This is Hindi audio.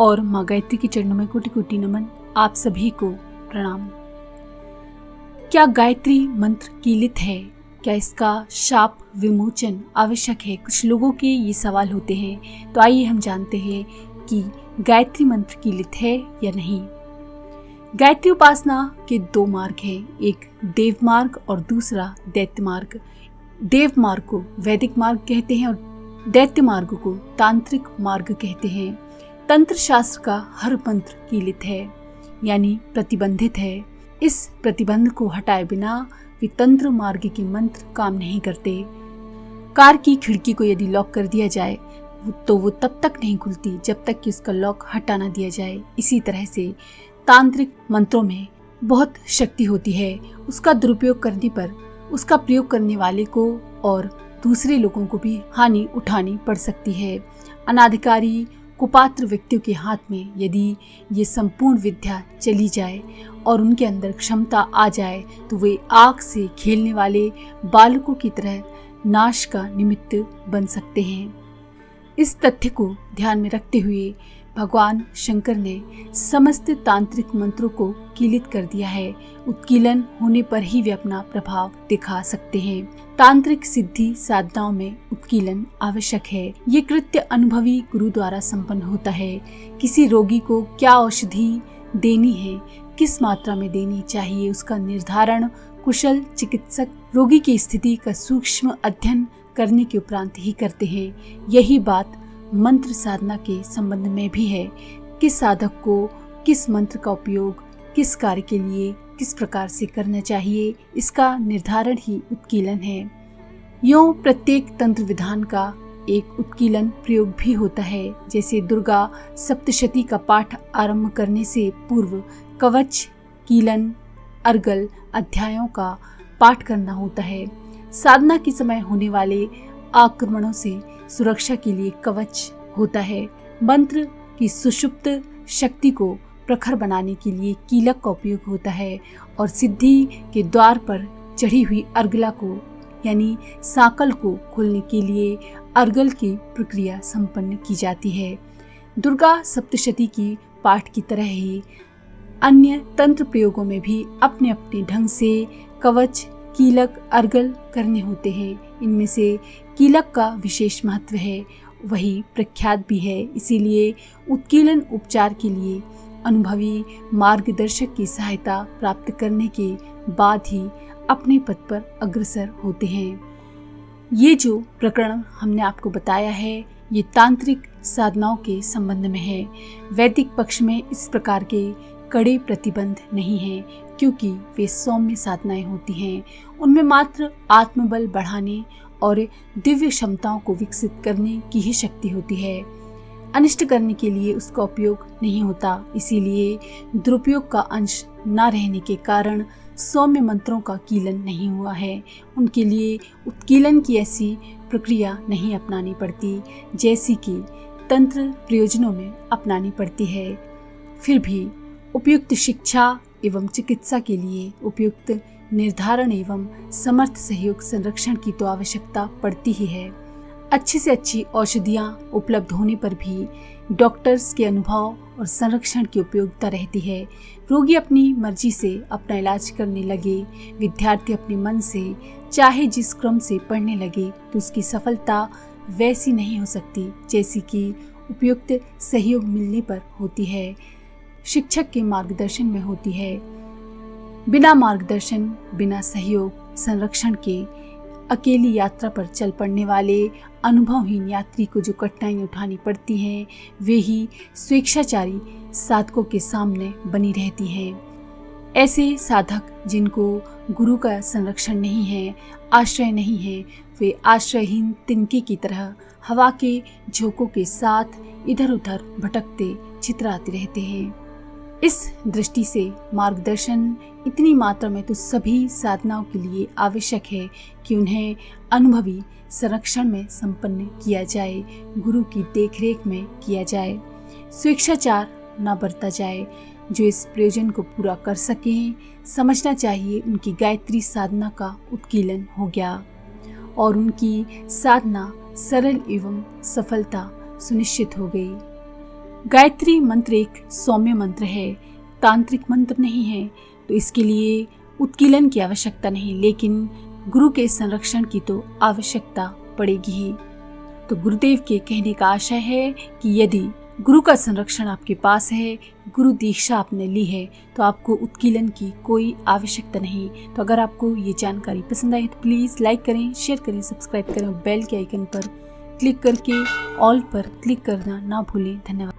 और माँ गायत्री के चरणों में कोटि कोटि नमन। आप सभी को प्रणाम। क्या गायत्री मंत्र कीलित है? क्या इसका शाप विमोचन आवश्यक है? कुछ लोगों के ये सवाल होते हैं। तो आइए हम जानते हैं कि गायत्री मंत्र कीलित है या नहीं। गायत्री उपासना के दो मार्ग हैं, एक देव मार्ग और दूसरा दैत्य मार्ग। देव मार्ग को वैदिक मार्ग कहते हैं और दैत्य मार्ग को तांत्रिक मार्ग कहते हैं। तंत्र शास्त्र का हर मंत्र कीलित है, यानी प्रतिबंधित है। इस प्रतिबंध को हटाए बिना वे तंत्र मार्ग के मंत्र काम नहीं करते। कार की खिड़की को यदि लॉक कर दिया जाए तो वो तब तक नहीं खुलती जब तक कि उसका लॉक हटा ना दिया जाए। इसी तरह से तांत्रिक मंत्रों में बहुत शक्ति होती है। उसका दुरुपयोग करने पर उसका प्रयोग करने वाले को और दूसरे लोगों को भी हानि उठानी पड़ सकती है। अनाधिकारी कुपात्र व्यक्तियों के हाथ में यदि ये संपूर्ण विद्या चली जाए और उनके अंदर क्षमता आ जाए तो वे आग से खेलने वाले बालकों की तरह नाश का निमित्त बन सकते हैं। इस तथ्य को ध्यान में रखते हुए भगवान शंकर ने समस्त तांत्रिक मंत्रों को कीलित कर दिया है। उत्कीलन होने पर ही वे अपना प्रभाव दिखा सकते हैं। तांत्रिक सिद्धि साधनाओं में उत्कीलन आवश्यक है। ये कृत्य अनुभवी गुरु द्वारा संपन्न होता है। किसी रोगी को क्या औषधि देनी है, किस मात्रा में देनी चाहिए, उसका निर्धारण कुशल चिकित्सक रोगी की स्थिति का सूक्ष्म अध्ययन करने के उपरांत ही करते हैं। यही बात मंत्र साधना के संबंध में भी है। किस साधक को किस मंत्र का उपयोग किस कार्य के लिए किस प्रकार से करना चाहिए, इसका निर्धारण ही उत्कीलन है। यूं प्रत्येक तंत्र विधान का एक उत्कीलन प्रयोग भी होता है। जैसे दुर्गा सप्तशती का पाठ आरंभ करने से पूर्व कवच, कीलन, अर्गल अध्यायों का पाठ करना होता है। साधना के समय होने वाले आक्रमणों से सुरक्षा के लिए कवच होता है। मंत्र की सुषुप्त शक्ति को प्रखर बनाने के लिए कीलक का उपयोग होता है और सिद्धि के द्वार पर चढ़ी हुई अर्गला को यानी साकल को खोलने के लिए अर्गल की प्रक्रिया संपन्न की जाती है। दुर्गा सप्तशती की पाठ की तरह ही अन्य तंत्र प्रयोगों में भी अपने अपने ढंग से कवच, कीलक, अर्गल करने होते हैं। इनमें से कीलक का विशेष महत्व है, वही प्रख्यात भी है। इसीलिए उत्कीलन उपचार के लिए अनुभवी मार्गदर्शक की सहायता प्राप्त करने के बाद ही अपने पद पर अग्रसर होते हैं। ये जो प्रकरण हमने आपको बताया है ये तांत्रिक साधनाओं के संबंध में है। वैदिक पक्ष में इस प्रकार के कड़े प्रतिबंध नहीं हैं, क्योंकि वे सौम्य साधनाएं होती हैं। उनमें मात्र आत्मबल बढ़ाने और दिव्य क्षमताओं को विकसित करने की ही शक्ति होती है। अनिष्ट करने के लिए उसका उपयोग नहीं होता। इसीलिए दुरुपयोग का अंश न रहने के कारण सौम्य मंत्रों का कीलन नहीं हुआ है। उनके लिए उत्कीलन की ऐसी प्रक्रिया नहीं अपनानी पड़ती जैसी कि तंत्र प्रयोजनों में अपनानी पड़ती है। फिर भी उपयुक्त शिक्षा एवं चिकित्सा के लिए उपयुक्त निर्धारण एवं समर्थ सहयोग संरक्षण की तो आवश्यकता पड़ती ही है। अच्छी से अच्छी औषधियाँ उपलब्ध होने पर भी डॉक्टर्स के अनुभव और संरक्षण की उपयोगिता रहती है। रोगी अपनी मर्जी से अपना इलाज करने लगे, विद्यार्थी अपने मन से चाहे जिस क्रम से पढ़ने लगे तो उसकी सफलता वैसी नहीं हो सकती जैसी कि उपयुक्त सहयोग मिलने पर होती है, शिक्षक के मार्गदर्शन में होती है। बिना मार्गदर्शन, बिना सहयोग, संरक्षण के अकेली यात्रा पर चल पड़ने वाले अनुभवहीन यात्री को जो कठिनाई उठानी पड़ती हैं वे ही स्वेच्छाचारी साधकों के सामने बनी रहती हैं। ऐसे साधक जिनको गुरु का संरक्षण नहीं है, आश्रय नहीं है, वे आश्रयहीन तिनके की तरह हवा के झोंकों के साथ इधर उधर भटकते छितराते रहते हैं। इस दृष्टि से मार्गदर्शन इतनी मात्रा में तो सभी साधनाओं के लिए आवश्यक है कि उन्हें अनुभवी संरक्षण में संपन्न किया जाए, गुरु की देखरेख में किया जाए। स्वेच्छाचार न बरता जाए। जो इस प्रयोजन को पूरा कर सकें, समझना चाहिए उनकी गायत्री साधना का उत्कीलन हो गया और उनकी साधना सरल एवं सफलता सुनिश्चित हो गई। गायत्री मंत्र एक सौम्य मंत्र है, तांत्रिक मंत्र नहीं है, तो इसके लिए उत्कीलन की आवश्यकता नहीं, लेकिन गुरु के संरक्षण की तो आवश्यकता पड़ेगी ही। तो गुरुदेव के कहने का आशय है कि यदि गुरु का संरक्षण आपके पास है, गुरु दीक्षा आपने ली है, तो आपको उत्कीलन की कोई आवश्यकता नहीं। तो अगर आपको ये जानकारी पसंद आई तो प्लीज़ लाइक करें, शेयर करें, सब्सक्राइब करें और बेल के आइकन पर क्लिक करके ऑल पर क्लिक करना ना भूलें। धन्यवाद।